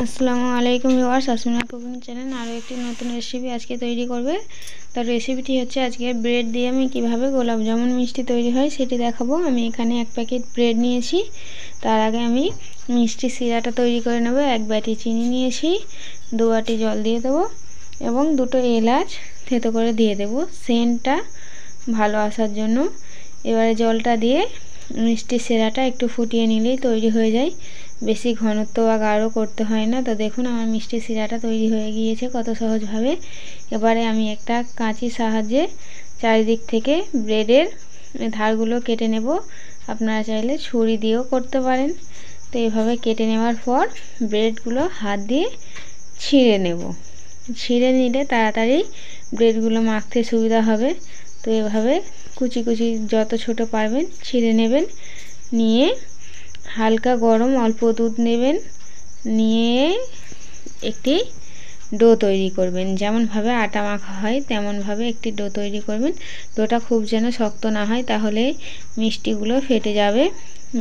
আসসালামু আলাইকুম viewers, Asmina cooking channel আরও একটি নতুন রেসিপি আজকে তৈরি করবে। তার রেসিপিটি হচ্ছে আজকে ব্রেড দিয়ে আমি কিভাবে গোলাপ জামুন মিষ্টি তৈরি হয় সেটি দেখাবো। আমি এখানে 1 প্যাকেট ব্রেড নিয়েছি। তার আগে আমি মিষ্টি সিরাটা তৈরি করে নেব। 1 বাটি চিনি নিয়েছি, 2 বাটি জল দিয়ে দেবো এবং 2টো এলাচ থেতো করে দিয়ে দেবো সেন্টটা ভালো আসার জন্য। এবারে জলটা দিয়ে মিষ্টি সিরাটা একটু ফুটিয়ে নিলেই তৈরি হয়ে যায়, বেশি ঘনত্ব বা গাঢ় করতে হয় না। তো দেখুন আমার মিষ্টি সিরাটা তৈরি হয়ে গিয়েছে কত সহজভাবে। এবারে আমি একটা কাঁচির সাহায্যে চারিদিক থেকে ব্রেডের ধারগুলো কেটে নেব। আপনারা চাইলে ছুরি দিয়েও করতে পারেন। তো এইভাবে কেটে নেওয়ার পর ব্রেডগুলো হাত দিয়ে ছিঁড়ে নেব। ছিঁড়ে নিলে তাড়াতাড়ি ব্রেডগুলো মাখতে সুবিধা হবে। তো এভাবে কুচি কুচি যত ছোট পারবেন ছিঁড়ে নেবেন। নিয়ে হালকা গরম অল্প দুধ নেবেন, নিয়ে একটি ডো তৈরি করবেন। যেমনভাবে আটা মাখা হয় তেমনভাবে একটি ডো তৈরি করবেন। ডোটা খুব যেন শক্ত না হয়, তাহলে মিষ্টিগুলো ফেটে যাবে,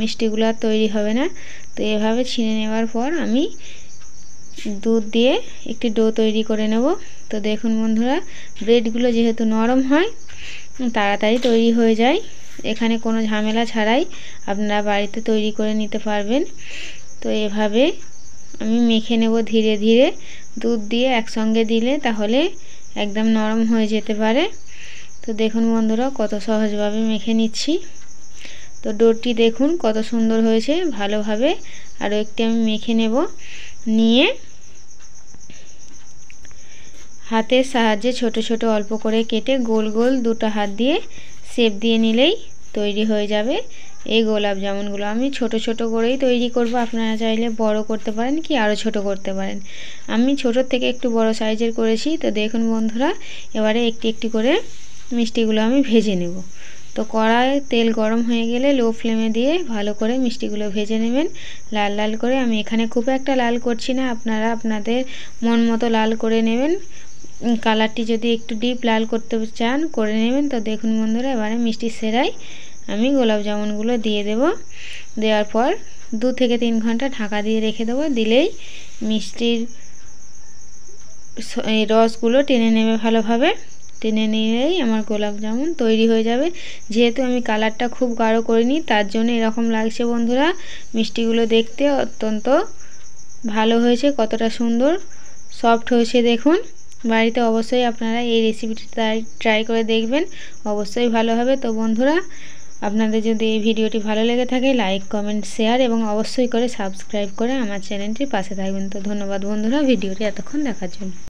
মিষ্টিগুলো আর তৈরি হবে না। তো এভাবে ছিঁড়ে নেওয়ার পর আমি দুধ দিয়ে একটি ডো তৈরি করে নেব। তো দেখুন বন্ধুরা, ব্রেডগুলো যেহেতু নরম হয় তাড়াতাড়ি তৈরি হয়ে যায়। এখানে কোনো ঝামেলা ছাড়াই আপনারা বাড়িতে তৈরি করে নিতে পারবেন। তো এভাবে আমি মেখে নেব ধীরে ধীরে। দুধ দিয়ে একসঙ্গে দিলে তাহলে একদম নরম হয়ে যেতে পারে। তো দেখুন বন্ধুরা কত সহজভাবে মেখে নিচ্ছি। তো ডোটি দেখুন কত সুন্দর হয়েছে। ভালোভাবে আরও একটি আমি মেখে নেব। নিয়ে হাতের সাহায্যে ছোট ছোট অল্প করে কেটে গোল গোল দুটো হাত দিয়ে শেপ দিয়ে নিলেই তৈরি হয়ে যাবে এই গোলাপ জামুনগুলো। আমি ছোট ছোট করেই তৈরি করব, আপনারা চাইলে বড় করতে পারেন কি আরও ছোট করতে পারেন। আমি ছোট থেকে একটু বড় সাইজের করেছি। তো দেখুন বন্ধুরা, এবারে একটি একটি করে মিষ্টিগুলো আমি ভেজে নেব। তো কড়ায় তেল গরম হয়ে গেলে লো ফ্লেমে দিয়ে ভালো করে মিষ্টিগুলো ভেজে নেবেন লাল লাল করে। আমি এখানে খুব একটা লাল করছি না, আপনারা আপনাদের মন মতো লাল করে নেবেন। কালারটি যদি একটু ডিপ লাল করতে চান করে নেবেন। তো দেখুন বন্ধুরা, এবারে মিষ্টি সেরাই আমি গোলাপ জামুনগুলো দিয়ে দেব। দেওয়ার পর 2 থেকে 3 ঘন্টা ঢাকা দিয়ে রেখে দেবো। দিলেই মিষ্টির রসগুলো টেনে নেবে ভালোভাবে। টেনে নিলেই আমার গোলাপ জামুন তৈরি হয়ে যাবে। যেহেতু আমি কালারটা খুব গাঢ় করিনি তার জন্য এরকম লাগছে বন্ধুরা। মিষ্টিগুলো দেখতে অত্যন্ত ভালো হয়েছে, কতটা সুন্দর সফট হয়েছে দেখুন। বাড়িতে অবশ্যই আপনারা এই রেসিপিটি ট্রাই করে দেখবেন, অবশ্যই ভালো হবে। তো বন্ধুরা, আপনাদের যদি এই ভিডিওটি ভালো লেগে থাকে লাইক কমেন্ট শেয়ার এবং অবশ্যই করে সাবস্ক্রাইব করে আমার চ্যানেলটির পাশে থাকবেন। তো ধন্যবাদ বন্ধুরা ভিডিওটি এতক্ষণ দেখার জন্য।